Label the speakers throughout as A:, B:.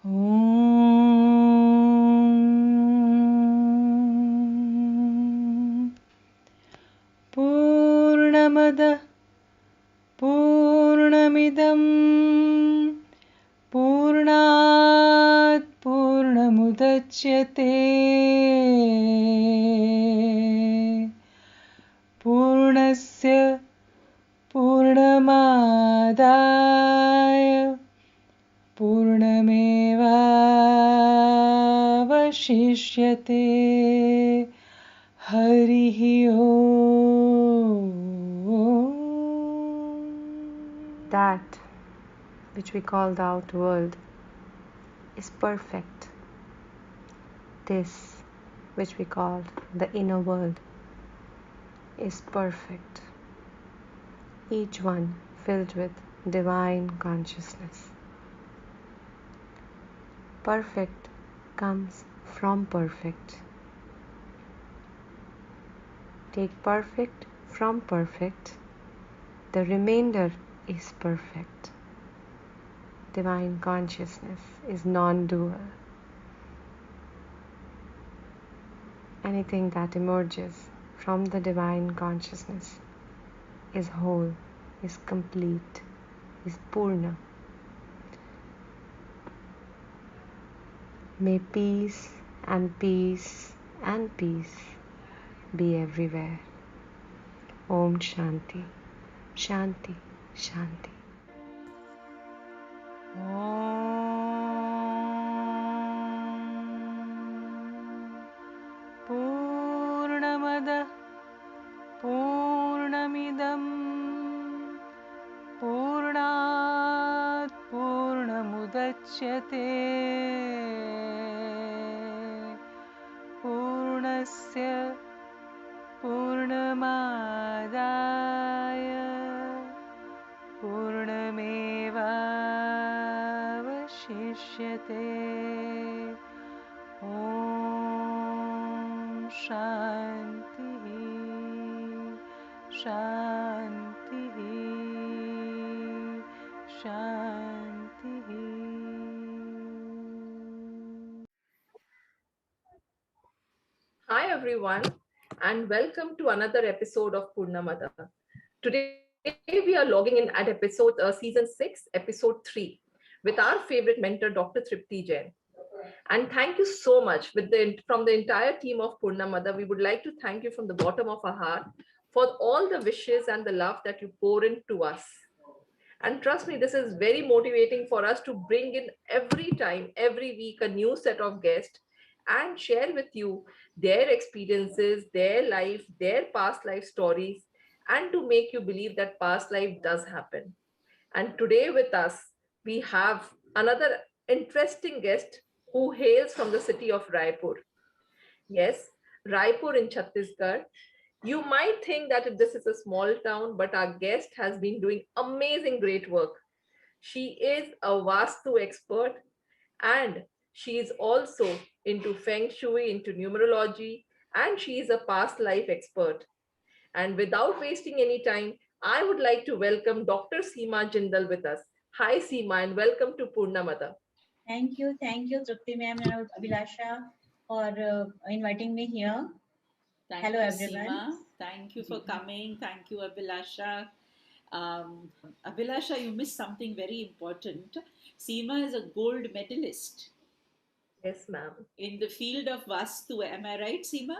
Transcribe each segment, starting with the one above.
A: ॐ पूर्णमदः पूर्णमिदं पूर्णात् पूर्णमुदच्यते पूर्णस्य पूर्णमादाय पूर्णमेवावशिष्यते हरिः ओम्.
B: That which we call the outer world is perfect. This which we call the inner world is perfect. Each one filled with divine consciousness. Perfect comes from perfect. Take perfect from perfect. The remainder is perfect. Divine consciousness is non-dual. Anything that emerges from the divine consciousness is whole, is complete, is Purna. May peace and peace and peace be everywhere. Om Shanti, Shanti, Shanti.
A: पूर्णमदः पूर्णमिदं पूर्णात् पूर्णमुदच्यते पूर्णस्य पूर्णमादाय पूर्णमेवावशिष्यते ॐ शान्तिः शान्तिः शान्तिः.
C: Hi everyone, and welcome to another episode of Purnamada. Today we are logging in at episode season 6, episode 3, with our favorite mentor, Dr. Tripti Jain. And thank you so much from the entire team of Purnamada. We would like to thank you from the bottom of our heart for all the wishes and the love that you pour into us. And trust me, this is very motivating for us to bring in every time, every week, a new set of guests and share with you their experiences, their life, their past life stories, and to make you believe that past life does happen. And today with us, we have another interesting guest who hails from the city of Raipur. Yes, Raipur in Chhattisgarh. You might think that this is a small town, but our guest has been doing amazing, great work. She is a Vastu expert and she is also into Feng Shui, into numerology, and she is a past life expert. And without wasting any time, I would like to welcome Dr. Seema Jindal with us. Hi, Seema, and welcome to Purnamada.
D: Thank you, Trupti ma'am and Abhilasha for inviting me here. Hello, everyone.
E: Seema. Thank you for coming. Thank you, Abhilasha. Abhilasha, you missed something very important. Seema is a gold medalist
C: Yes, ma'am.
E: in the field of Vastu. Am I right, Seema?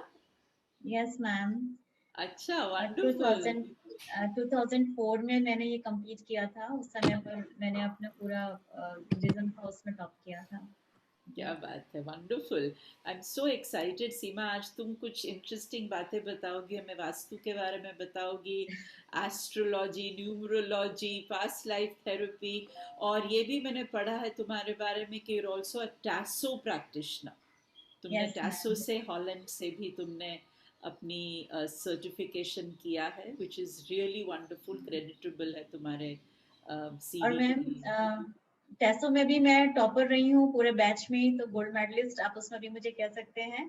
D: Yes, ma'am.
E: अच्छा, wonderful.
D: 2004 में मैंने ये complete किया था. उस समय पर मैंने अपना पूरा बुद्धिज्म का उसमें टॉप किया था.
E: क्या बात है, wonderful. I am so excited Seema. आज तुम कुछ इंटरेस्टिंग बातें बताओगी, हमें वास्तु के बारे में बताओगी, astrology, numerology, past life therapy, और ये भी मैंने पढ़ा है तुम्हारे बारे में कि you are also a taso practitioner. तुमने टैसो से, हॉलैंड से भी तुमने अपनी सर्टिफिकेशन किया है, which is really wonderful, creditable है तुम्हारे सीवी.
D: और मैम टेस्टों में भी मैं टॉपर रही हूँ पूरे बैच में, तो गोल्ड मेडलिस्ट आप उसमें भी मुझे कह सकते हैं.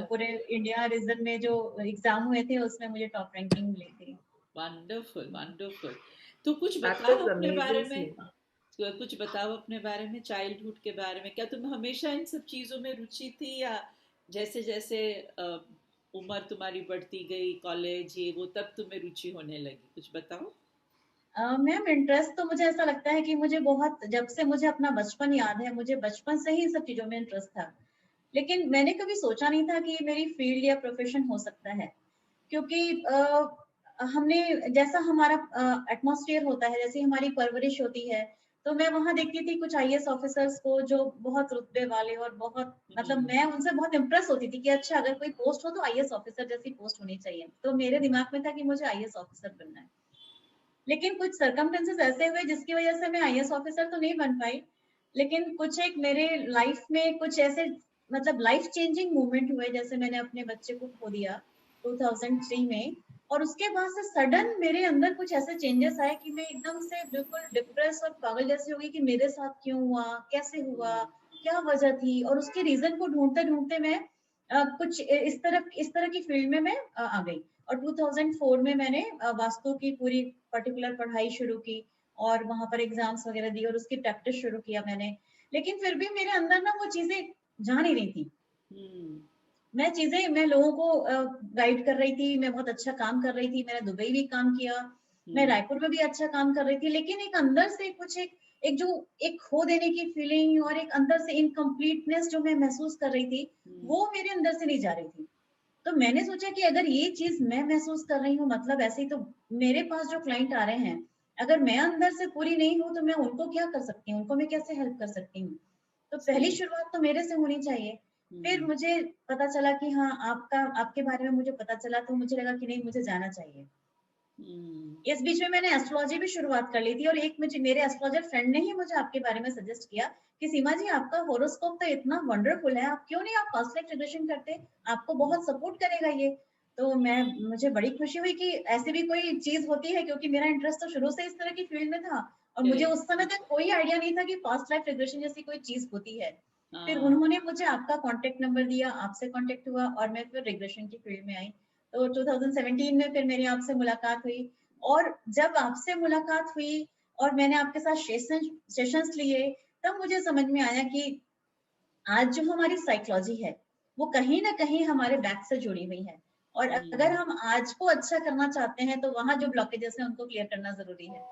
D: पूरे इंडिया रीजन में जो एग्जाम हुए थे उसमें मुझे टॉप रैंकिंग मिली थी.
E: Wonderful, wonderful. तो कुछ बताओ अपने बारे में. कुछ बताओ अपने बारे में, चाइल्डहुड के बारे में। क्या तुम्हें हमेशा इन सब चीजों में रुचि थी, या जैसे जैसे उम्र तुम्हारी बढ़ती गई, कॉलेज ये वो, तब तुम्हें रुचि होने लगी? कुछ बताओ।
D: मैम इंटरेस्ट तो मुझे ऐसा लगता है कि मुझे बहुत, जब से मुझे अपना बचपन याद है, मुझे बचपन से ही इन सब चीजों में इंटरेस्ट था। लेकिन मैंने कभी सोचा नहीं था कि ये मेरी फील्ड या प्रोफेशन हो सकता है, क्योंकि हमने, जैसा हमारा एटमॉस्फेयर होता है, जैसी हमारी परवरिश होती है, तो मैं वहां देखती थी कुछ आईएएस ऑफिसर्स को जो बहुत रुतबे वाले और बहुत, मतलब मैं उनसे बहुत इम्प्रेस होती थी कि अच्छा अगर कोई पोस्ट हो तो आईएएस ऑफिसर जैसी पोस्ट होनी चाहिए। तो मेरे दिमाग में था कि मुझे आईएएस ऑफिसर बनना है। लेकिन कुछ सर्कमस्टेंसेस ऐसे हुए जिसकी वजह से मैं आईएएस ऑफिसर तो नहीं बन पाई, लेकिन कुछ एक मेरे लाइफ में कुछ ऐसे, मतलब लाइफ चेंजिंग मोमेंट हुए, जैसे मैंने अपने बच्चे को खो दिया 2003 में, और उसके बाद से सडन मेरे अंदर कुछ ऐसे चेंजेस आए कि मैं एकदम से बिल्कुल डिप्रेस और पागल जैसी हो गई कि मेरे साथ क्यों हुआ, कैसे हुआ, क्या वजह थी, और उसके रीजन को ढूंढते ढूंढते मैं कुछ इस तरह की फील्ड में मैं आ गई। और 2004 में मैंने वास्तु की पूरी पर्टिकुलर पढ़ाई शुरू की और वहां पर एग्जाम्स वगैरह दी और उसकी प्रैक्टिस शुरू किया मैंने। लेकिन फिर भी मेरे अंदर ना वो चीजें जा नहीं रही थी। मैं लोगों को गाइड कर रही थी, मैं बहुत अच्छा काम कर रही थी, मैंने दुबई भी काम किया, मैं रायपुर में भी अच्छा काम कर रही थी, लेकिन एक अंदर से कुछ एक जो एक खो देने की फीलिंग और एक अंदर से इनकम्प्लीटनेस जो मैं महसूस कर रही थी, वो मेरे अंदर से नहीं जा रही थी। तो मैंने सोचा कि अगर ये चीज मैं महसूस कर रही हूँ, मतलब ऐसे ही तो मेरे पास जो क्लाइंट आ रहे हैं, अगर मैं अंदर से पूरी नहीं हूँ तो मैं उनको क्या कर सकती हूँ, उनको मैं कैसे हेल्प कर सकती हूँ। तो पहली शुरुआत तो मेरे से होनी चाहिए। फिर मुझे पता चला कि हाँ, आपके बारे में मुझे पता चला, तो मुझे लगा कि नहीं, मुझे जाना चाहिए। इस बीच में मैंने एस्ट्रोलॉजी भी शुरुआत कर ली थी, और एक मुझे मेरे एस्ट्रोलॉजर फ्रेंड ने ही मुझे आपके बारे में सजेस्ट किया कि सीमा जी, आपका होरोस्कोप तो इतना वंडरफुल है, आप क्यों नहीं आप पास्ट लाइफ रिग्रेशन करते, आपको बहुत सपोर्ट करेगा ये। तो मुझे बड़ी खुशी हुई कि ऐसी भी कोई चीज होती है, क्योंकि मेरा इंटरेस्ट तो शुरू से इस तरह की फील्ड में था, और मुझे उस समय तक कोई आइडिया नहीं था कि पास्ट लाइफ रिग्रेशन जैसी कोई चीज होती है। फिर उन्होंने मुझे आपका कांटेक्ट नंबर दिया, आपसे कांटेक्ट हुआ, और मैं फिर रिग्रेशन की फील्ड में आई। तो 2017 में फिर मेरी आपसे मुलाकात हुई, और जब आपसे मुलाकात हुई और मैंने आपके साथ सेशंस लिए, तब मुझे समझ में आया कि आज जो हमारी साइकोलॉजी है वो कहीं ना कहीं हमारे बैक से जुड़ी हुई है, और अगर हम आज को अच्छा करना चाहते हैं तो वहां जो ब्लॉकेजेस हैं उनको क्लियर करना जरूरी है।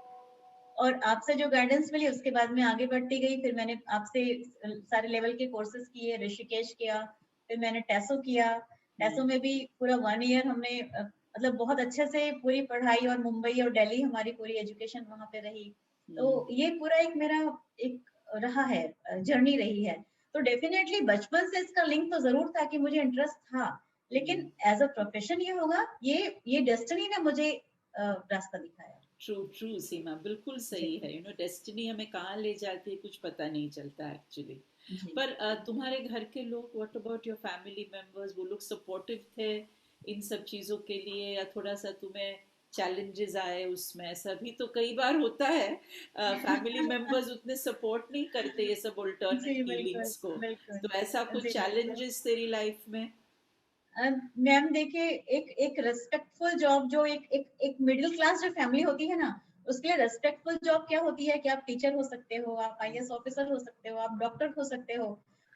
D: और आपसे जो गाइडेंस मिली उसके बाद मैं आगे बढ़ती गई। फिर मैंने आपसे सारे लेवल के कोर्सेज किए, ऋषिकेश किया, फिर मैंने टैसो किया। टैसो में भी पूरा 1 ईयर हमने मतलब बहुत अच्छे से पूरी पढ़ाई, और मुंबई और दिल्ली हमारी पूरी एजुकेशन वहां पे रही। तो ये पूरा एक मेरा एक रहा है, जर्नी रही है। तो डेफिनेटली बचपन से इसका लिंक तो जरूर था कि मुझे इंटरेस्ट था, लेकिन एज अ प्रोफेशन ये होगा, ये डेस्टिनी ने मुझे रास्ता दिखाया।
E: ट्रू ट्रू सीमा, बिल्कुल सही है। डेस्टिनी हमें कहाँ ले जाती है कुछ पता नहीं चलता एक्चुअली। पर तुम्हारे घर के लोग, what about your family members, वो लोग सपोर्टिव थे इन सब चीजों के लिए, या थोड़ा सा तुम्हें चैलेंजेस आए उसमें? ऐसा भी तो कई बार होता है, फैमिली मेंबर्स उतने सपोर्ट नहीं करते ये सब अल्टरनेट फीलिंग्स को। तो ऐसा कुछ चैलेंजेस तेरी लाइफ में?
D: मैम देखिए, एक रेस्पेक्टफुल जॉब, जो एक मिडिल क्लास जो फैमिली होती है ना, उसके लिए रेस्पेक्टफुल जॉब क्या होती है कि आप टीचर हो सकते हो, आप आईएएस ऑफिसर हो सकते हो, आप डॉक्टर हो सकते हो।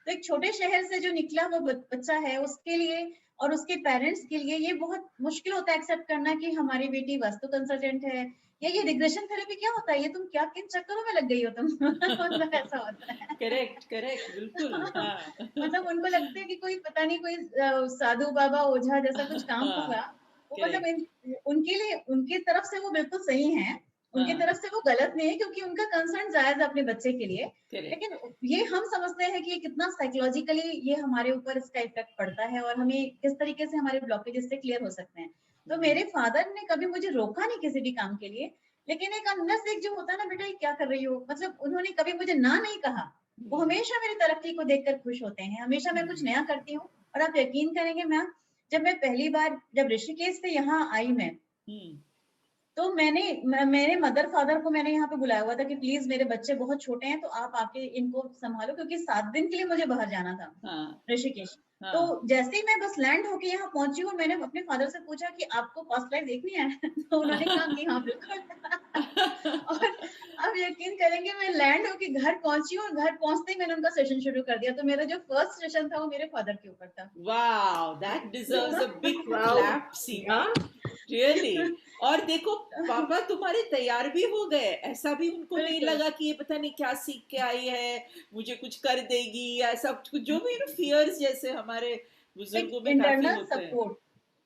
D: तो एक छोटे शहर से जो निकला वो बच्चा है, उसके लिए और उसके पेरेंट्स के लिए ये बहुत मुश्किल होता है एक्सेप्ट करना कि हमारी बेटी वास्तु कंसल्टेंट है, या ये रिग्रेशन थेरेपी क्या होता है, ये तुम क्या किन चक्करों में लग गई हो तुम। मतलब ऐसा होता है।
E: करेक्ट करेक्ट, बिल्कुल। हाँ।
D: मतलब उनको लगता है कि कोई पता नहीं, कोई साधु बाबा ओझा जैसा कुछ काम कर रहा। वो मतलब उनके लिए, उनकी तरफ से वो बिल्कुल सही है, उनकी तरफ से वो गलत नहीं है, क्योंकि उनका कंसर्न जायज है अपने बच्चे के लिए। लेकिन ये हम समझते हैं कि कितना साइकोलॉजिकली ये हमारे ऊपर इसका इफेक्ट पड़ता है, और हमें किस तरीके से हमारे ब्लॉकेजेस से क्लियर हो सकते हैं। तो मेरे फादर ने कभी मुझे रोका नहीं किसी भी काम के लिए, लेकिन एक अंदर से एक जो होता है ना, बेटा ये क्या कर रही हो, मतलब उन्होंने कभी मुझे ना नहीं कहा। वो हमेशा मेरी तरक्की को देखकर खुश होते हैं, हमेशा मैं कुछ नया करती हूँ। और आप यकीन करेंगे मैम, जब मैं पहली बार जब ऋषिकेश से यहाँ आई मैं, तो मेरे मदर फादर को मैंने यहाँ पे बुलाया हुआ था कि प्लीज मेरे बच्चे बहुत छोटे हैं, तो आप आके इनको संभालो, क्योंकि 7 दिन के लिए मुझे बाहर जाना था ऋषिकेश। तो जैसे ही मैं बस लैंड होके यहाँ पहुंची हूँ, मैंने अपने फादर से पूछा कि आपको पास्ट लाइफ देखनी है? तो उन्होंने कहा कि हाँ बिल्कुल। और आप यकीन करेंगे, मैं लैंड होके घर पहुंची हूँ और घर पहुंचते ही मैंने उनका सेशन शुरू कर दिया। तो मेरा जो फर्स्ट सेशन था वो मेरे फादर के ऊपर था।
E: Wow, that deserves a big
C: Wow.
E: Clap Seema, really. और देखो पापा तुम्हारे तैयार भी हो गए, ऐसा भी उनको नहीं
D: बिल्कुल।
E: लगा कि ये पता नहीं क्या सीख के आई है, मुझे कुछ कर देगी, ऐसा कुछ जो भी फियर्स जैसे हमारे
D: एक
E: बुजुर्गों में काफी
D: इंटरनल
E: होते हैं।
D: सपोर्ट,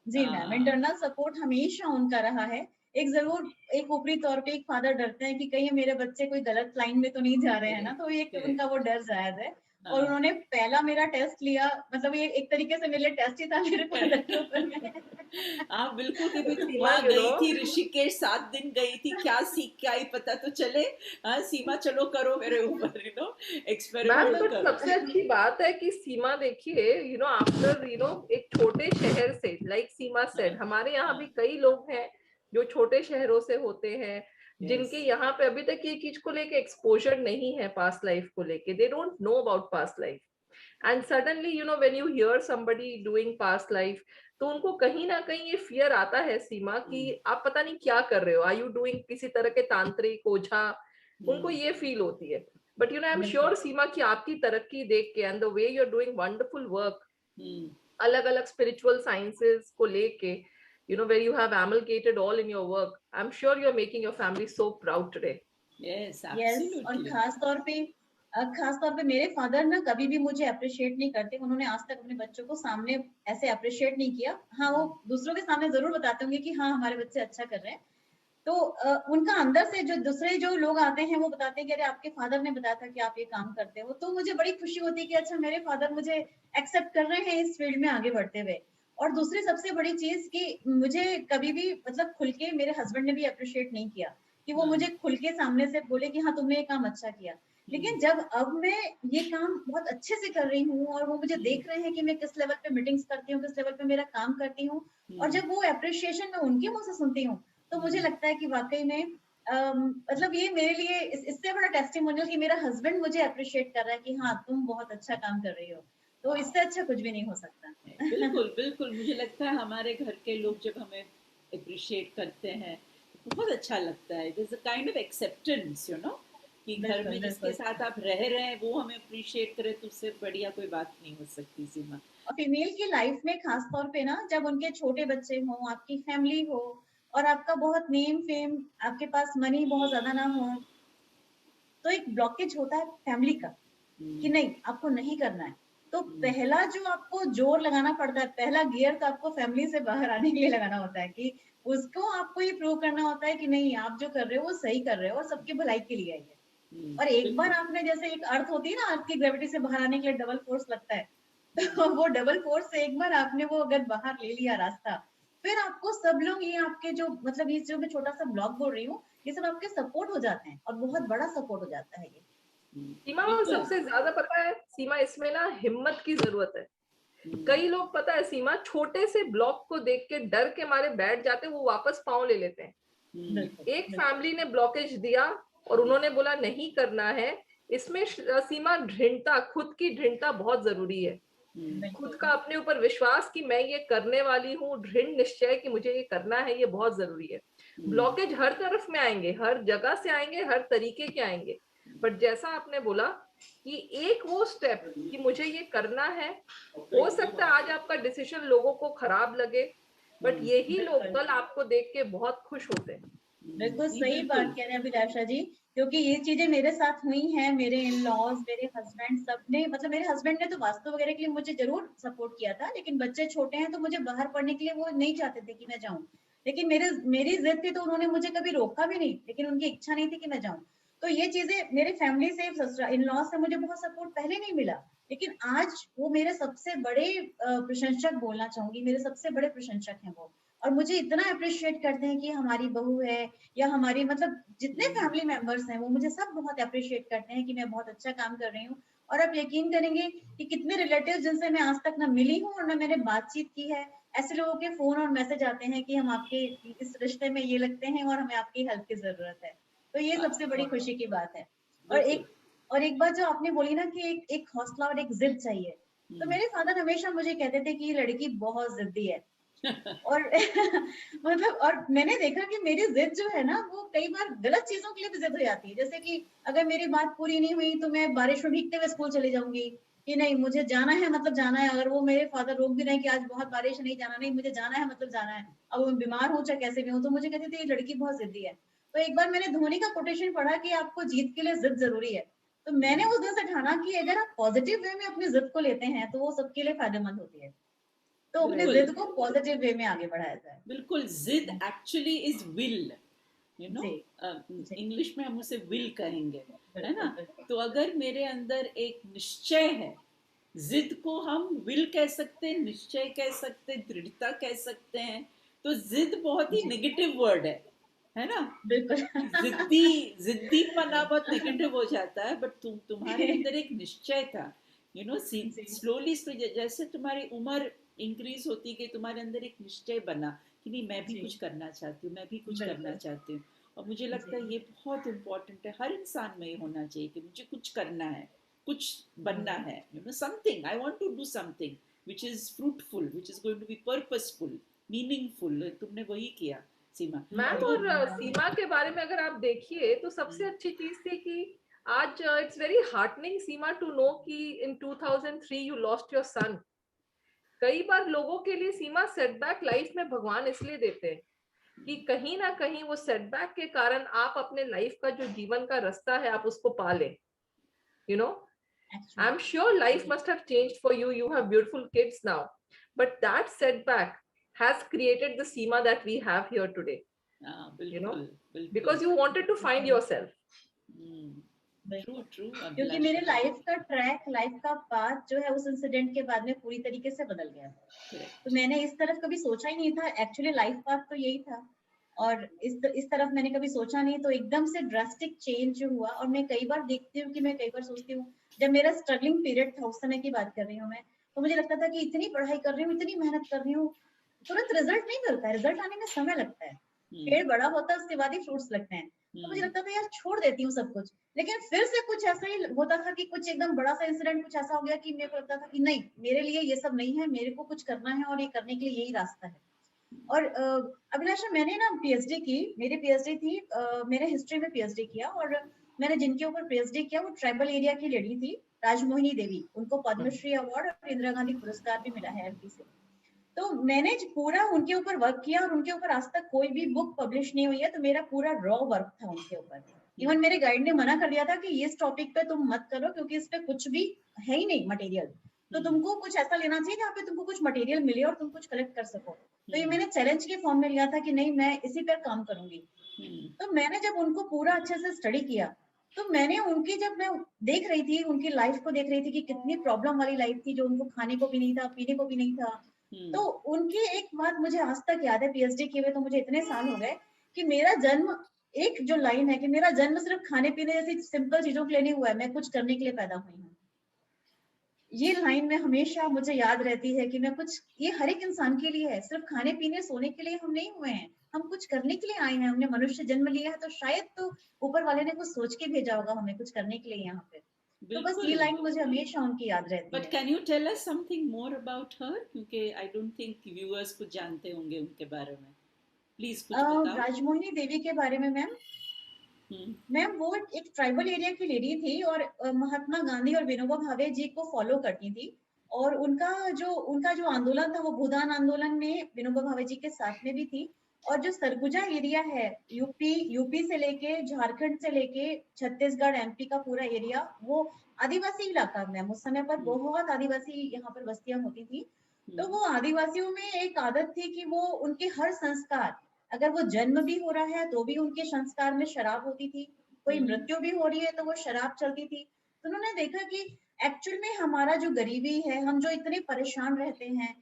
D: जी मैम, इंटरनल सपोर्ट हमेशा उनका रहा है। एक जरूर एक ऊपरी तौर पे एक फादर डरते हैं कि कहीं मेरे बच्चे कोई गलत लाइन में तो नहीं जा रहे हैं ना, तो एक
E: Correct.
D: उनका वो डर जायज है। और
E: हाँ
D: उन्होंने पहला मेरा टेस्ट लिया, मतलब ये एक तरीके से मेरे लिए टेस्ट ही था मेरे फादर के ऊपर में।
E: हाँ बिल्कुल, क्योंकि तुम
C: सीमा,
E: वहां
C: you
E: गई
C: know,
E: थी ऋषिकेश, 7 दिन गई थी, क्या सीख के आई पता तो चले। हाँ सीमा चलो करो मेरे ऊपर,
C: मैम,
E: एक्सपेरिमेंट
C: तो
E: करो।
C: सबसे अच्छी बात है कि सीमा देखिए, आफ्टर एक छोटे शहर से, लाइक सीमा सेड, हमारे यहाँ भी कई लोग हैं जो छोटे शहरों से होते हैं, जिनके यहाँ पे अभी तक ये चीज को लेके एक्सपोजर नहीं है, पास्ट लाइफ को लेके, they don't know about past life. And suddenly when you here somebody doing past life, तो उनको कहीं ना कहीं ये फियर आता है सीमा कि आप पता नहीं क्या कर रहे हो, आर यू डूइंग किसी तरह के तांत्रिक ओझा, उनको ये फील होती है। But I am sure Seema कि आपकी तरक्की देख के and the way you are doing wonderful work, अलग अलग स्पिरिचुअल साइंसेस को लेके, where you have amalgamated all in your work, I'm sure you're making your family so proud today.
E: Yes
D: yes, और
E: एब्सोल्युटली।
D: खास तौर पे मेरे फादर ना कभी भी मुझे अप्रिशिएट नहीं करते। उन्होंने आज तक अपने बच्चों को सामने ऐसे अप्रिशिएट नहीं किया। हाँ, वो दूसरों के सामने जरूर बताते होंगे कि हाँ हमारे बच्चे अच्छा कर रहे हैं। तो उनका अंदर से जो दूसरे जो लोग आते हैं वो बताते हैं कि अरे आपके फादर ने बताया था कि आप ये काम करते हो। तो मुझे बड़ी खुशी होती है कि अच्छा मेरे फादर मुझे एक्सेप्ट कर रहे हैं इस फील्ड में आगे बढ़ते हुए। और दूसरी सबसे बड़ी चीज कि मुझे कभी भी मतलब खुल के मेरे हस्बैंड ने भी अप्रिशिएट नहीं किया कि वो मुझे खुल के सामने से बोले कि हाँ तुमने ये काम अच्छा किया। लेकिन जब अब मैं ये काम बहुत अच्छे से कर रही हूँ और वो मुझे देख रहे हैं कि मैं किस लेवल पे मीटिंग्स करती हूँ, किस लेवल पे मेरा काम करती हूँ, और जब वो अप्रिशिएशन मैं उनके मुंह से सुनती हूँ, तो मुझे लगता है कि वाकई में मतलब ये मेरे लिए इससे बड़ा टेस्टिमोनियल कि मेरा हस्बैंड मुझे अप्रिशिएट कर रहा है कि हाँ तुम बहुत अच्छा काम कर रही हो, तो इससे अच्छा कुछ भी नहीं हो सकता।
E: बिल्कुल बिल्कुल, मुझे लगता है हमारे घर के लोग जब हमें अप्रिशिएट करते हैं बहुत अच्छा लगता है। there's a kind of acceptance, कि घर में जिसके साथ आप रह रहे हैं वो हमें अप्रिशिएट करे, तो उससे बढ़िया कोई बात नहीं हो सकती सीमा।
D: और फीमेल की लाइफ में खास तौर पे ना, जब उनके छोटे बच्चे हों, आपकी फैमिली हो और आपका बहुत नेम फेम, आपके पास मनी बहुत ज्यादा ना हो, तो एक ब्लॉकेज होता है फैमिली का कि नहीं आपको नहीं करना है। तो पहला जो आपको जोर लगाना पड़ता है, पहला गियर तो आपको फैमिली से बाहर आने के लिए लगाना होता है कि उसको आपको ये प्रूव करना होता है कि नहीं आप जो कर रहे हो वो सही कर रहे हो और सबकी भलाई के लिए है। और एक बार आपने, जैसे एक अर्थ होती है ना, अर्थ की ग्रेविटी से बाहर आने के लिए डबल फोर्स लगता है, तो वो डबल फोर्स से एक बार आपने वो अगर बाहर ले लिया रास्ता, फिर आपको सब लोग, ये आपके जो मतलब ये जो मैं छोटा सा ब्लॉग बोल रही हूँ, ये सब आपके सपोर्ट हो जाते हैं और बहुत बड़ा सपोर्ट हो जाता है ये।
C: सीमा, और सबसे ज्यादा पता है सीमा, इसमें ना हिम्मत की जरूरत है। कई लोग पता है सीमा, छोटे से ब्लॉक को देख के डर के मारे बैठ जाते, वो वापस पांव ले लेते हैं। एक फैमिली ने ब्लॉकेज दिया और उन्होंने बोला नहीं करना है। इसमें सीमा दृढ़ता, खुद की दृढ़ता बहुत जरूरी है। खुद का अपने ऊपर विश्वास कि मैं ये करने वाली हूँ, दृढ़ निश्चय कि मुझे ये करना है, ये बहुत जरूरी है। ब्लॉकेज हर तरफ में आएंगे, हर जगह से आएंगे, हर तरीके के आएंगे, बट जैसा आपने बोला कि एक वो स्टेप कि मुझे ये करना है, हो सकता है आज आपका डिसीजन लोगों को खराब लगे, बट यही लोग कल आपको देख के बहुत खुश होते हैं।
D: बिल्कुल सही बात कह रहे हैं अभिलाषा जी, क्योंकि ये चीजें मेरे साथ हुई हैं। मेरे इन लॉज, मेरे हस्बैंड, सबने, मतलब मेरे हस्बैंड ने तो वास्तु वगैरह के लिए मुझे जरूर सपोर्ट किया था, लेकिन बच्चे छोटे हैं तो मुझे बाहर पढ़ने के लिए वो नहीं चाहते थे कि मैं जाऊं। लेकिन मेरी जिद थी तो उन्होंने मुझे कभी रोका भी नहीं, लेकिन उनकी इच्छा नहीं थी कि मैं जाऊं। तो ये चीजें मेरे फैमिली से, इन लॉज से मुझे बहुत सपोर्ट पहले नहीं मिला, लेकिन आज वो मेरे सबसे बड़े प्रशंसक बोलना चाहूंगी, मेरे सबसे बड़े प्रशंसक हैं वो। और मुझे इतना अप्रिशिएट करते हैं कि हमारी बहू है या हमारी, मतलब जितने फैमिली मेंबर्स हैं वो मुझे सब बहुत अप्रिशिएट करते हैं कि मैं बहुत अच्छा काम कर रही हूँ। और आप यकीन करेंगे कि कितने रिलेटिव्स जिनसे मैं आज तक ना मिली हूँ और ना मैंने बातचीत की है, ऐसे लोगों के फोन और मैसेज आते हैं कि हम आपके इस रिश्ते में ये लगते हैं और हमें आपकी हेल्प की जरूरत है। तो ये सबसे बड़ी खुशी की बात है। और एक बात जो आपने बोली ना कि एक हौसला और एक जिद चाहिए, तो मेरे फादर हमेशा मुझे कहते थे कि ये लड़की बहुत जिद्दी है। और मतलब और मैंने देखा कि मेरी जिद जो है ना वो कई बार गलत चीजों के लिए भी जिद हो जाती है। जैसे कि अगर मेरी बात पूरी नहीं हुई तो मैं बारिश में भीगते हुए स्कूल चली जाऊंगी कि नहीं मुझे जाना है मतलब जाना है। अगर वो मेरे फादर रोक भी रहे हैं कि आज बहुत बारिश है नहीं जाना, नहीं मुझे जाना है मतलब जाना है। अब मैं बीमार हूँ चाहे कैसे भी हूँ, तो मुझे कहते थे ये लड़की बहुत जिद्दी है। तो एक बार मैंने धोनी का कोटेशन पढ़ा कि आपको जीत के लिए जिद जरूरी है। तो मैंने उस दिन से ठाना कि अगर आप पॉजिटिव वे में अपनी जिद को लेते हैं तो वो सबके लिए फायदेमंद होती है। तो अपने
E: बिल्कुल
D: जिद को पॉजिटिव वे में आगे बढ़ाया जाए।
E: बिल्कुल, जिद actually is will, you know,
D: जी जी
E: इंग्लिश में हम उसे विल कहेंगे, है ना।
D: बिल्कुल बिल्कुल
E: तो अगर मेरे अंदर एक निश्चय है, जिद को हम विल कह सकते हैं, निश्चय कह सकते हैं, दृढ़ता कह सकते हैं। तो जिद बहुत ही
D: जी
E: नेगेटिव वर्ड है ना।
D: बिल्कुल
E: जिद्दी जिद्दीपना बहुत नेगेटिव हो जाता है, बट तुम्हारे अंदर एक निश्चय था, यू नो।
D: जी
E: स्लोली जैसे तुम्हारी उम्र इंक्रीज होती गई, तुम्हारे अंदर एक निश्चय बना कि नहीं मैं भी
D: जी
E: कुछ करना चाहती हूँ, मैं भी कुछ करना
D: बिल्कुल
E: चाहती हूँ। और मुझे लगता
D: जी
E: है ये बहुत इम्पोर्टेंट है, हर इंसान में ये होना चाहिए कि मुझे कुछ करना है, कुछ बनना है, you know, something I want to do something which is fruitful, which is going to be purposeful, meaningful. तुमने वही किया सीमा।
C: मैम
E: तो
C: और सीमा के बारे में अगर आप देखिए तो सबसे अच्छी चीज थी कि आज it's very heartening Seema to know कि in 2003 you lost your son. कई बार लोगों के लिए सीमा सेटबैक लाइफ में भगवान इसलिए देते हैं कि कहीं ना कहीं वो सेटबैक के कारण आप अपने लाइफ का जो जीवन का रास्ता है आप उसको पा लें। You know,
D: actually
C: I'm sure life must have changed for you. You have beautiful kids now. But that setback has created the Seema that we have here today,
E: हाँ
C: you know,
E: बिल्कुल बिल्कुल।
C: because you wanted to find yourself.
E: True true
D: क्योंकि मेरे
E: अभिलाषा।
D: Life का track, life का path जो है उस इंसिडेंट के बाद में पूरी तरीके से बदल गया। तो
E: करेक्ट।
D: मैंने इस तरफ कभी सोचा ही नहीं था। एक्चुअली लाइफ पाथ तो यही था और इस तरफ मैंने कभी सोचा नहीं। तो एकदम से ड्रास्टिक चेंज जो हुआ, और मैं कई बार देखती हूँ कि मैं कई बार सोचती हूँ जब मेरा स्ट्रगलिंग पीरियड था उस समय की बात कर रही हूँ मैं, तो मुझे लगता था कि इतनी पढ़ाई कर रही हूँ, इतनी मेहनत कर रही हूँ, तुरंत रिजल्ट नहीं मिलता है, रिजल्ट आने में समय लगता है। पेड़ बड़ा होता है उसके बाद ही फ्रूट्स लगते हैं। तो मुझे लगता था यार छोड़ देती हूँ सब कुछ। लेकिन फिर से कुछ ऐसा ही होता था कि कुछ एकदम बड़ा सा इंसिडेंट कुछ ऐसा हो गया कि मेरे को लगता था कि नहीं मेरे लिए ये सब नहीं है, मेरे को कुछ करना है और ये करने के लिए यही रास्ता है। और अभिलाषा मैंने ना पीएचडी की, मेरी पीएचडी थी, मैंने हिस्ट्री में पीएचडी किया। और मैंने जिनके ऊपर पीएचडी किया वो ट्राइबल एरिया की लेडी थी, राजमोहिनी देवी। उनको पद्मश्री अवार्ड और इंदिरा गांधी पुरस्कार भी मिला है एमपी से। तो मैंने पूरा उनके ऊपर वर्क किया और उनके ऊपर आज तक कोई भी बुक पब्लिश नहीं हुई है। तो मेरा पूरा रॉ वर्क था उनके ऊपर। इवन मेरे गाइड ने मना कर दिया था कि इस टॉपिक पे तुम मत करो क्योंकि इस पे कुछ भी है ही नहीं मटेरियल। तो तुमको कुछ ऐसा लेना चाहिए जहाँ पे तुमको कुछ मटेरियल मिले और तुम कुछ कलेक्ट कर सको। तो ये मैंने चैलेंज के फॉर्म में लिया था कि नहीं मैं इसी पर काम करूंगी। तो मैंने जब उनको पूरा अच्छे से स्टडी किया तो मैंने उनकी, जब मैं देख रही थी उनकी लाइफ को देख रही थी कि कितनी प्रॉब्लम वाली लाइफ थी, जो उनको खाने को भी नहीं था, पीने को भी नहीं था। तो उनकी एक बात मुझे आज तक याद है, पीएचडी किए हुए तो मुझे इतने साल हो गए, कि मेरा जन्म, एक जो लाइन है कि मेरा जन्म सिर्फ खाने पीने जैसी सिंपल चीजों के लिए नहीं हुआ है, मैं कुछ करने के लिए पैदा हुई हूँ। ये लाइन में हमेशा मुझे याद रहती है कि मैं कुछ, ये हर एक इंसान के लिए है, सिर्फ खाने पीने सोने के लिए हम नहीं हुए हैं, हम कुछ करने के लिए आए हैं। हमने मनुष्य जन्म लिया है तो शायद तो ऊपर वाले ने कुछ सोच के भेजा होगा हमें कुछ करने के लिए यहाँ पे। तो बस ये
E: बिल्कुल।
D: लाइन मुझे हमेशा उनकी याद रहती
E: बट
D: है।
E: Can you tell us something more about her, क्योंकि आई डोंट थिंक व्यूअर्स कुछ जानते होंगे उनके बारे में। प्लीज कुछ बताओ।
D: राजमोहिनी देवी के बारे में मैम वो एक ट्राइबल एरिया की लेडी थी और महात्मा गांधी और विनोबा भावे जी को फॉलो करती थी। और उनका जो आंदोलन था वो भूदान आंदोलन में विनोबा भावे जी के साथ में भी थी। और जो सरगुजा एरिया है, यूपी से लेके झारखंड से लेके छत्तीसगढ़ एमपी का पूरा एरिया, वो आदिवासी इलाका मैम। उस समय पर बहुत आदिवासी यहाँ पर बस्तियां होती थी। तो वो आदिवासियों में एक आदत थी कि वो उनके हर संस्कार, अगर वो जन्म भी हो रहा है तो भी उनके संस्कार में शराब होती थी, कोई मृत्यु भी हो रही है तो वो शराब चलती थी। तो उन्होंने देखा कि एक्चुअल में हमारा जो गरीबी है, हम जो इतने परेशान रहते हैं,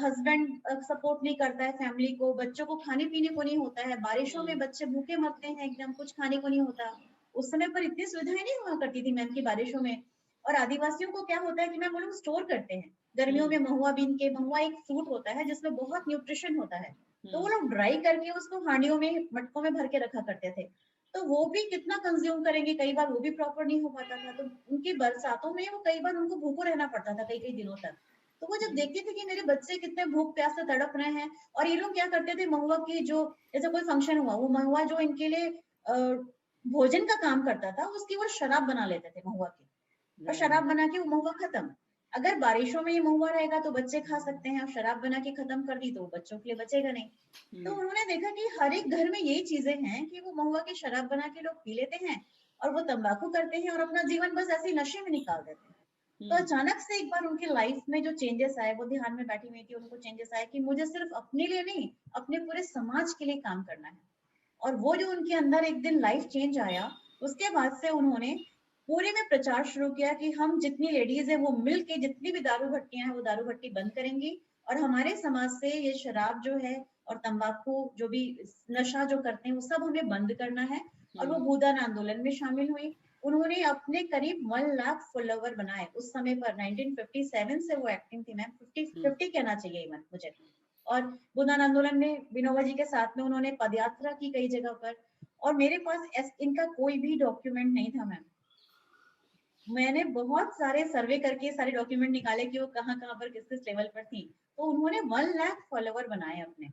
D: हस्बैंड सपोर्ट नहीं करता है फैमिली को, बच्चों को खाने पीने को नहीं होता है, बारिशों में बच्चे भूखे मरते हैं, एकदम कुछ खाने को नहीं होता। उस समय पर इतनी सुविधाएं नहीं हुआ करती थी मैम की बारिशों में। और आदिवासियों को क्या होता है कि मैम वो लोग स्टोर करते हैं गर्मियों में महुआ बीन के। महुआ एक फ्रूट होता है जिसमें बहुत न्यूट्रिशन होता है, तो वो लोग ड्राई करके उसको हांडियों में, मटकों में भर के रखा करते थे। तो वो भी कितना कंज्यूम करेंगे, कई बार वो भी प्रॉपर नहीं हो पाता था, तो उनकी बरसातों में वो कई बार उनको भूखों रहना पड़ता था कई कई दिनों तक। तो वो जब देखते थे कि मेरे बच्चे कितने भूख प्यास से तड़प रहे हैं, और ये लोग क्या करते थे, महुआ की जो, जैसे कोई फंक्शन हुआ, वो महुआ जो इनके लिए भोजन का काम करता था, उसकी वो शराब बना लेते थे महुआ की, और शराब बना के वो महुआ खत्म। अगर बारिशों में ये महुआ रहेगा तो बच्चे खा सकते हैं, और शराब बना के खत्म कर दी तो बच्चों के लिए बचेगा नहीं। तो उन्होंने देखा कि हर एक घर में यही चीजें हैं कि वो महुआ की शराब बना के लोग पी लेते हैं, और वो तंबाकू करते हैं, और अपना जीवन बस ऐसे ही नशे में निकाल देते हैं। तो अचानक से एक बार उनकी लाइफ में जो चेंजेस आए, वो ध्यान में बैठी हुई थी, उनको चेंजेस आए कि मुझे सिर्फ अपने लिए नहीं, अपने पूरे समाज के लिए काम करना है। और वो जो उनके अंदर एक दिन लाइफ चेंज आया, उसके बाद से उन्होंने पूरे में प्रचार शुरू किया कि हम जितनी लेडीज है वो मिल के जितनी भी दारू भट्टियां हैं वो दारू भट्टी बंद करेंगी, और हमारे समाज से ये शराब जो है और तंबाकू जो भी नशा जो करते हैं वो सब हमें बंद करना है। और वो भूदान आंदोलन में शामिल हुई। उन्होंने अपने करीब 1 लाख फॉलोवर बनाए उस समय पर। 1957 से वो एक्टिंग थी मैम, 50 कहना चाहिए इवन मुझे। और भूदान आंदोलन में विनोबा जी के साथ में उन्होंने पदयात्रा की कई जगह पर। और मेरे पास इनका कोई भी डॉक्यूमेंट नहीं था मैम। मैंने बहुत सारे सर्वे करके सारे डॉक्यूमेंट निकाले कि वो कहाँ कहाँ पर किस किस लेवल पर थी। तो उन्होंने 1 लाख फॉलोवर बनाए अपने,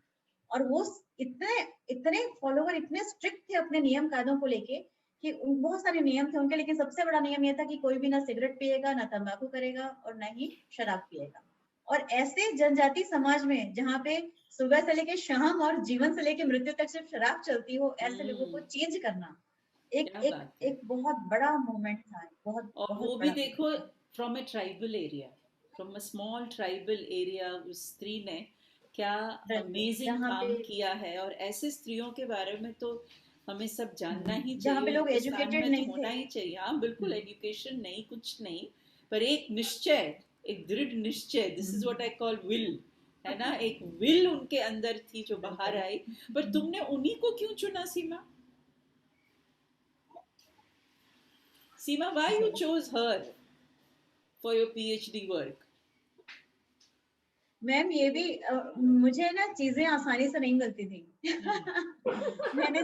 D: और वो इतने इतने फॉलोवर इतने स्ट्रिक्ट थे अपने नियम कायदों को लेके कि बहुत सारे नियम थे उनके, लेकिन सबसे बड़ा नियम ये था कि कोई भी ना सिगरेट पिएगा, ना तंबाकू करेगा, और ना ही शराब पिएगा। और ऐसे जनजाति समाज में जहाँ पे सुबह से लेके शाम और जीवन से लेके मृत्यु तक सिर्फ शराब चलती हो, ऐसे लोगों को चेंज करना एक बहुत बड़ा मूवमेंट था। बहुत
E: और
D: बहुत
E: वो भी देखो, from a tribal area, from a small tribal area, उस स्त्री ने क्या अमेजिंग काम किया है। और ऐसे स्त्रियों के बारे में तो हमें सब जानना ही चाहिए,
D: जहाँ पे लोग
E: हिंदुस्तान
D: एजुकेटेड
E: में
D: नहीं
E: तो होना
D: थे।
E: ही चाहिए। हाँ बिल्कुल, एजुकेशन नहीं, कुछ नहीं, पर एक निश्चय, एक दृढ़ निश्चय, this is what I call will, है ना, एक विल उनके अंदर थी जो बाहर आई। पर तुमने उन्हीं को क्यों चुना सीमा? Seema, why you chose her for your PhD work?
D: Ma'am ये भी मुझे ना चीजें आसानी से नहीं मिलती थी। मैंने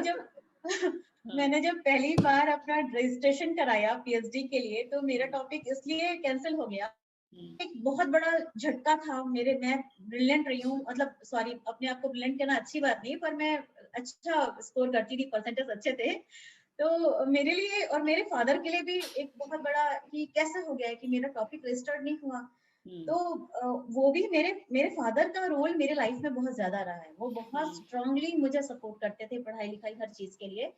D: जब पहली बार अपना रजिस्ट्रेशन कराया पीएचडी के लिए, तो मेरा टॉपिक इसलिए कैंसिल हो गया। एक बहुत बड़ा झटका था मेरे। मैं ब्रिलियंट रही हूँ, मतलब सॉरी, अपने आप को ब्रिलियंट कहना अच्छी बात नहीं, पर मैं अच्छा स्कोर करती थी, परसेंटेज अच्छे थे। तो मेरे लिए और मेरे फादर के लिए भी एक बहुत बड़ा कि कैसे हो गया है कि मेरा टॉपिक रजिस्टर्ड नहीं हुआ। तो वो भी मेरे फादर का रोल मेरे लाइफ में बहुत ज्यादा रहा है। वो बहुत स्ट्रांगली मुझे सपोर्ट करते थे पढ़ाई लिखाई हर चीज के लिए।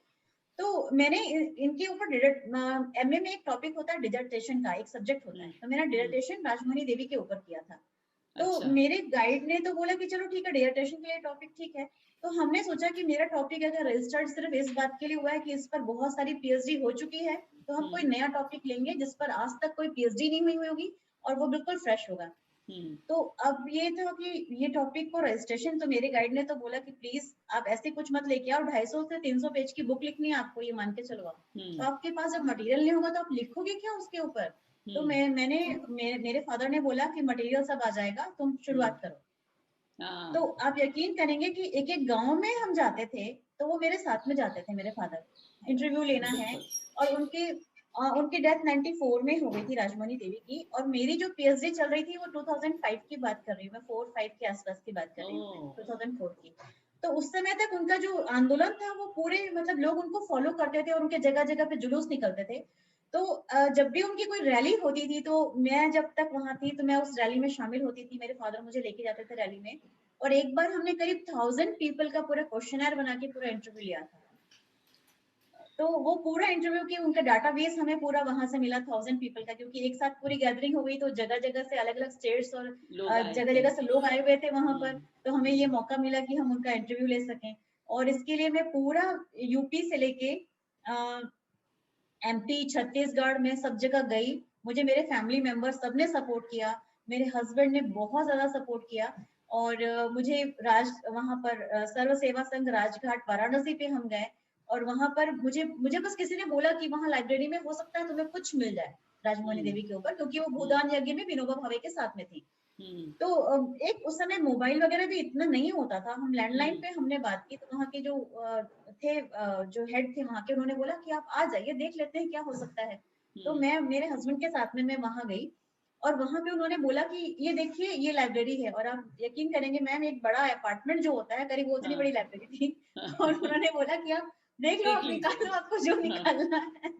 D: तो मैंने इनके ऊपर एमए में एक टॉपिक होता है डिजर्टेशन का, एक सब्जेक्ट होता है, तो मेरा डिजर्टेशन राजमणि देवी के ऊपर किया था। तो मेरे गाइड ने तो बोला कि चलो ठीक है, डिजर्टेशन के लिए टॉपिक ठीक है। तो हमने सोचा कि मेरा टॉपिक अगर रजिस्टर्ड सिर्फ इस बात के लिए हुआ है कि इस पर बहुत सारी पीएचडी हो चुकी है, तो हम कोई नया टॉपिक लेंगे जिस पर आज तक कोई पीएचडी नहीं हुई होगी और वो बिल्कुल फ्रेश होगा। तो अब ये था कि ये टॉपिक को रजिस्ट्रेशन, तो मेरे गाइड ने तो बोला कि प्लीज आप ऐसे कुछ मत लेके आओ, 250 से 300 पेज की बुक लिखनी है आपको, ये मान के चलो आप। तो आपके पास जब मटेरियल नहीं होगा तो आप लिखोगे क्या उसके ऊपर? तो मेरे फादर ने बोला कि मटेरियल सब आ जाएगा, तुम शुरुआत करो। तो आप यकीन करेंगे कि एक एक गांव में हम जाते थे, तो वो मेरे साथ में जाते थे, मेरे फादर। इंटरव्यू लेना है, और उनकी डेथ 94 में हो गई थी राजमणि देवी की, और मेरी जो पीएचडी चल रही थी वो 2005 की बात कर रही हूँ मैं, 4-5 के आसपास की बात कर रही हूँ, 2004 की। तो उस समय तक उनका जो आंदोलन था वो पूरे, मतलब लोग उनको फॉलो करते थे और उनके जगह जगह पे जुलूस निकलते थे। तो जब भी उनकी कोई रैली होती थी, तो मैं जब तक वहां थी तो मैं उस रैली में शामिल होती थी, मेरे फादर मुझे लेके जाते थे रैली में। और एक बार हमने करीब 1000 पीपल का पूरा क्वेश्चनर बना के पूरा इंटरव्यू लिया था। तो वो पूरा इंटरव्यू की उनका डाटाबेस हमें पूरा वहां से मिला 1000 पीपल का, क्योंकि एक साथ पूरी गैदरिंग हो गई, तो जगह जगह से अलग अलग स्टेट्स और जगह जगह से लोग आए हुए थे वहां पर। तो हमें ये मौका मिला कि हम उनका इंटरव्यू ले सकें। और इसके लिए मैं पूरा यूपी से लेके एमपी, छत्तीसगढ़ में सब जगह गई। मुझे मेरे फैमिली मेंबर सबने सपोर्ट किया, मेरे हस्बैंड ने बहुत ज्यादा सपोर्ट किया। और मुझे वहां पर सर्व सेवा संघ राजघाट वाराणसी पे हम गए, और वहां पर मुझे बस किसी ने बोला कि वहां लाइब्रेरी में हो सकता है तुम्हें कुछ मिल जाए राजमणि देवी के ऊपर, क्योंकि वो भूदान यज्ञ में विनोबा भावे के साथ में थी। तो एक उस समय मोबाइल वगैरह भी इतना नहीं होता था, हम लैंडलाइन पे हमने बात की, तो वहाँ के जो थे जो हेड थे वहाँ के, उन्होंने बोला कि आप आ जाइए, देख लेते हैं क्या हो सकता है। तो मैं मेरे हस्बैंड के साथ में मैं वहाँ गई, और वहाँ पे उन्होंने बोला कि ये देखिए ये लाइब्रेरी है, और आप यकीन करेंगे मैम, एक बड़ा अपार्टमेंट जो होता है करीब वो उतनी बड़ी लाइब्रेरी थी। और उन्होंने बोला कि आप देख लो,
E: देख
D: आप निकाल
E: लीजिए।
D: लो आपको जो निकालना है।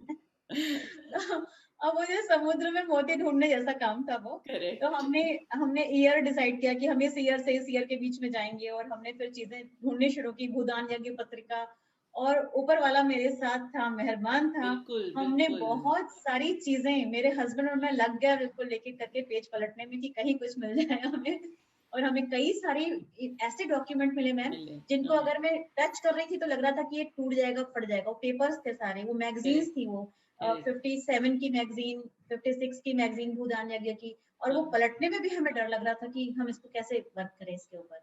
D: तो अब मुझे समुद्र में मोती ढूंढने जैसा काम था वो। तो
E: करेक्ट।
D: हमने हमने ईयर डिसाइड किया कि हम इस ईयर से इस ईयर के बीच में जाएंगे, और हमने फिर चीजें ढूंढनी शुरू की, भूदान यज्ञ पत्रिका, और ऊपर वाला मेरे साथ था, मेहरबान था।
E: बिल्कुल
D: हमने
E: बिल्कुल।
D: बहुत सारी चीजें, मेरे हस्बैंड और मैं लग गया बिल्कुल लेके करके पेज पलटने में कि कहीं कुछ मिल जाए हमें। और हमें कई सारी ऐसे डॉक्यूमेंट मिले मैम,
E: मिले।
D: जिनको
E: हाँ,
D: अगर मैं टच कर रही थी तो लग रहा था कि ये टूट जाएगा, फट जाएगा। वो पेपर्स थे सारे, वो मैगजीन्स
E: करेक्ट
D: थी, वो
E: करेक्ट।
D: 57 की मैगजीन, 56 की मैगजीन भूदान यज्ञ की। और वो
E: हाँ।
D: पलटने में भी हमें डर लग रहा था कि हम इसको कैसे वर्क करें इसके ऊपर।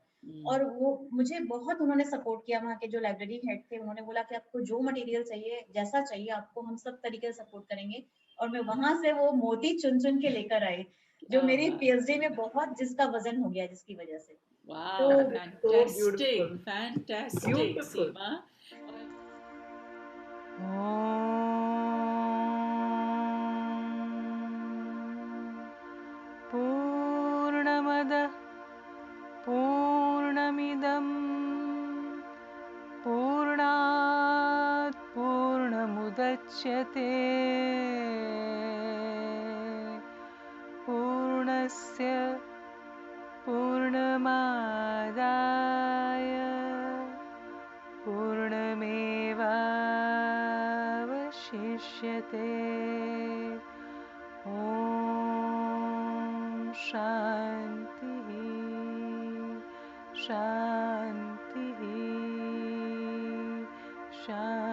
D: और वो मुझे बहुत उन्होंने सपोर्ट किया, वहाँ के जो लाइब्रेरी हेड थे, उन्होंने बोला कि आपको जो मटेरियल चाहिए, जैसा चाहिए आपको, हम सब तरीके से सपोर्ट करेंगे। और मैं वहां से वो मोती चुन चुन के लेकर आई, जो
E: क्या
D: मेरी
E: बात
D: पीएचडी
E: है।
D: में बहुत जिसका वजन हो गया जिसकी वजह से। तो
E: वाह,
C: That is so
E: fantastic
C: beautiful.
E: Fantastic
C: Beautiful.
E: सीमा। और
A: पूर्णमदः पूर्णमिदं पूर्णात् पूर्णमुदच्यते पूर्णस्य पूर्णमादाय पूर्णमेवावशिष्यते। ॐ शान्तिः शान्तिः शान्तिः।